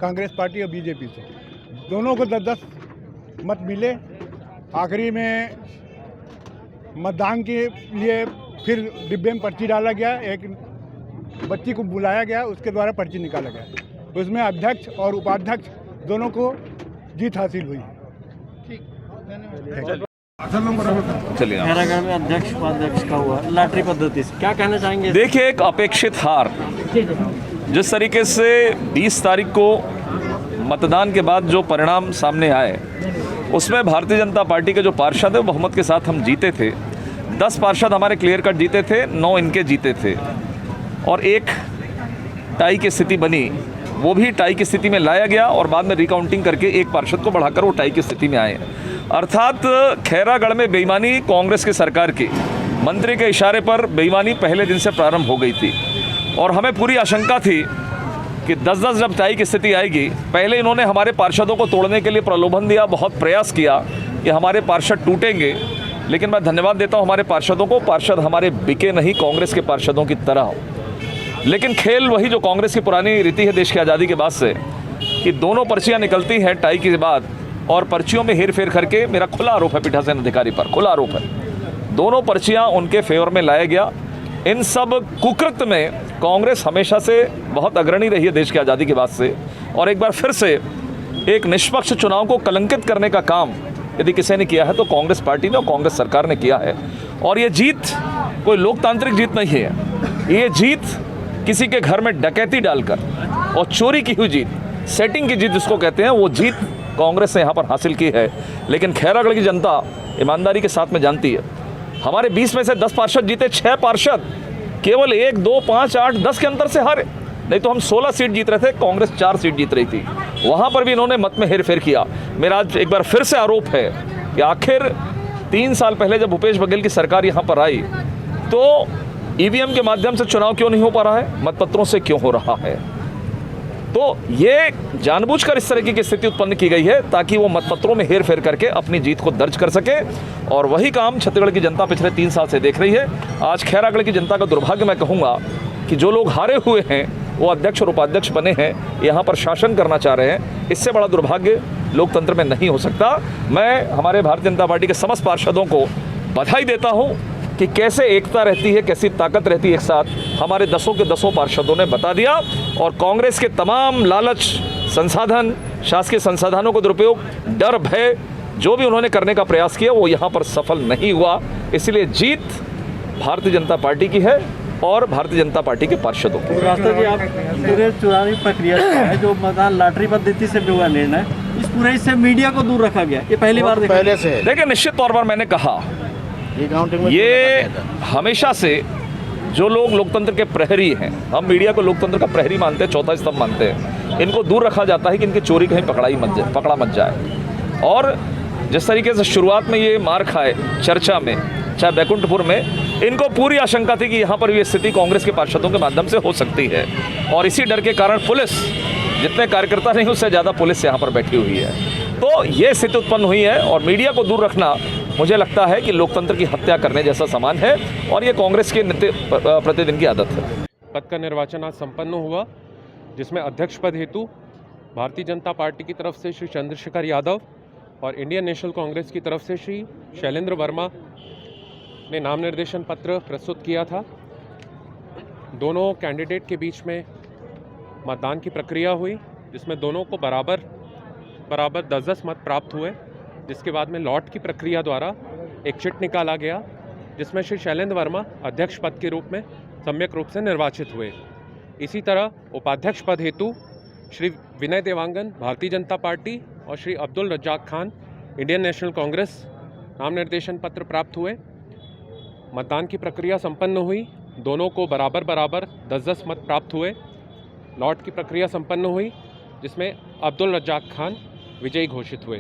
Congress party और BJP से। दोनों को 10-10 मत मिले। आखिरी में मतदान के लिए फिर डिब्बे में पर्ची डाला गया, एक बच्ची को बुलाया गया, उसके द्वारा पर्ची निकाला गया। उसमें अध्यक्ष और उपाध्यक्ष दोनों को जीत हासिल हुई। ठीक, चलिए, खैरागढ़ में अध्यक्ष उपाध्यक्ष का हुआ लॉटरी पद्धति से, क्या कहना चाहेंगे? देखिए, एक अपेक्षित हार, जिस तरीके से 20 तारीख को मतदान के बाद जो परिणाम सामने आए, उसमें भारतीय जनता पार्टी के जो पार्षद है बहुमत के साथ हम जीते थे। 10 पार्षद हमारे क्लियर कट जीते थे, 9 इनके जीते थे, और एक टाई की स्थिति बनी, वो भी टाई की स्थिति में लाया गया और बाद में रिकाउंटिंग करके एक पार्षद को बढ़ाकर वो टाई की स्थिति में आए। अर्थात खैरागढ़ में बेईमानी कांग्रेस की सरकार की, मंत्री के इशारे पर बेईमानी पहले दिन से प्रारंभ हो गई थी और हमें पूरी आशंका थी कि 10-10 जब टाई की स्थिति आएगी, पहले इन्होंने हमारे पार्षदों को तोड़ने के लिए प्रलोभन दिया, बहुत प्रयास किया कि हमारे पार्षद टूटेंगे, लेकिन मैं धन्यवाद देता हूं हमारे पार्षदों को, पार्षद हमारे बिके नहीं कांग्रेस के पार्षदों की तरह। लेकिन खेल वही जो कांग्रेस की पुरानी रीति है देश की आज़ादी के बाद से, कि दोनों पर्चियां निकलती हैं टाई के बाद और पर्चियों में हेर फेर करके, मेरा खुला आरोप है पीठासीन अधिकारी पर, खुला आरोप है, दोनों पर्चियां उनके फेवर में लाया गया। इन सब कुकृत्य में कांग्रेस हमेशा से बहुत अग्रणी रही है देश की आज़ादी के बाद से, और एक बार फिर से एक निष्पक्ष चुनाव को कलंकित करने का काम यदि किसी ने किया है तो कांग्रेस पार्टी ने और कांग्रेस सरकार ने किया है। और ये जीत कोई लोकतांत्रिक जीत नहीं है, ये जीत किसी के घर में डकैती डालकर और चोरी की हुई जीत, सेटिंग की जीत जिसको कहते हैं, वो जीत कांग्रेस ने यहाँ पर हासिल की है। लेकिन खैरागढ़ की जनता ईमानदारी के साथ में जानती है, हमारे 20 में से 10 पार्षद जीते, 6 पार्षद केवल 1, 2, 5, 8, 10 के अंतर से हारे, नहीं तो हम 16 सीट जीत रहे थे, कांग्रेस 4 सीट जीत रही थी। वहाँ पर भी इन्होंने मत में हेरफेर किया। मेरा आज एक बार फिर से आरोप है कि आखिर 3 साल पहले जब भूपेश बघेल की सरकार यहाँ पर आई तो ईवीएम के माध्यम से चुनाव क्यों नहीं हो पा रहा है, मतपत्रों से क्यों हो रहा है। तो ये जानबूझकर इस तरह की स्थिति उत्पन्न की गई है ताकि वो मतपत्रों में हेर फेर करके अपनी जीत को दर्ज कर सके, और वही काम छत्तीसगढ़ की जनता पिछले 3 साल से देख रही है। आज खैरागढ़ की जनता का दुर्भाग्य मैं कहूँगा कि जो लोग हारे हुए हैं वो अध्यक्ष और उपाध्यक्ष बने हैं, यहाँ पर शासन करना चाह रहे हैं, इससे बड़ा दुर्भाग्य लोकतंत्र में नहीं हो सकता। मैं हमारे भारतीय जनता पार्टी के समस्त पार्षदों को बधाई देता हूँ कि कैसे एकता रहती है, कैसी ताकत रहती है एक साथ, हमारे 10 के 10 पार्षदों ने बता दिया। और कांग्रेस के तमाम लालच, संसाधन, शासकीय संसाधनों को दुरुपयोग, डर, भय, जो भी उन्होंने करने का प्रयास किया वो यहाँ पर सफल नहीं हुआ। इसलिए जीत भारतीय जनता पार्टी की है और भारतीय जनता पार्टी के पार्षदों की। रास्ता जी, आप पूरे चुनावी प्रक्रिया है जो मतदान लॉटरी पद्धति से भी हुआ निर्णय, इस पूरे इससे मीडिया को दूर रखा गया, ये पहली बार पहले से देखिए, निश्चित तौर पर मैंने कहा ये हमेशा से जो लोग लोकतंत्र के प्रहरी हैं, हम मीडिया को लोकतंत्र का प्रहरी मानते हैं, चौथा स्तंभ मानते हैं, इनको दूर रखा जाता है कि इनकी चोरी कहीं पकड़ा मत जाए। और जिस तरीके से शुरुआत में ये मार खाए चर्चा में, चाहे बैकुंठपुर में, इनको पूरी आशंका थी कि यहाँ पर ये स्थिति कांग्रेस के पार्षदों के माध्यम से हो सकती है, और इसी डर के कारण पुलिस, जितने कार्यकर्ता नहीं उससे ज़्यादा पुलिस यहाँ पर बैठी हुई है। तो ये स्थिति उत्पन्न हुई है, और मीडिया को दूर रखना मुझे लगता है कि लोकतंत्र की हत्या करने जैसा समान है, और ये कांग्रेस की नित्य प्रतिदिन की आदत है। पद का निर्वाचन आज संपन्न हुआ, जिसमें अध्यक्ष पद हेतु भारतीय जनता पार्टी की तरफ से श्री चंद्रशेखर यादव और इंडियन नेशनल कांग्रेस की तरफ से श्री शैलेंद्र वर्मा ने नाम निर्देशन पत्र प्रस्तुत किया था। दोनों कैंडिडेट के बीच में मतदान की प्रक्रिया हुई, जिसमें दोनों को बराबर 10-10 मत प्राप्त हुए, जिसके बाद में लॉट की प्रक्रिया द्वारा एक चिट निकाला गया, जिसमें श्री शैलेंद्र वर्मा अध्यक्ष पद के रूप में सम्यक रूप से निर्वाचित हुए। इसी तरह उपाध्यक्ष पद हेतु श्री विनय देवांगन भारतीय जनता पार्टी और श्री अब्दुल रज्जाक खान इंडियन नेशनल कांग्रेस नाम निर्देशन पत्र प्राप्त हुए। मतदान की प्रक्रिया संपन्न हुई, दोनों को बराबर 10-10 मत प्राप्त हुए। लॉट की प्रक्रिया संपन्न हुई, जिसमें अब्दुल रज्जाक खान विजयी घोषित हुए।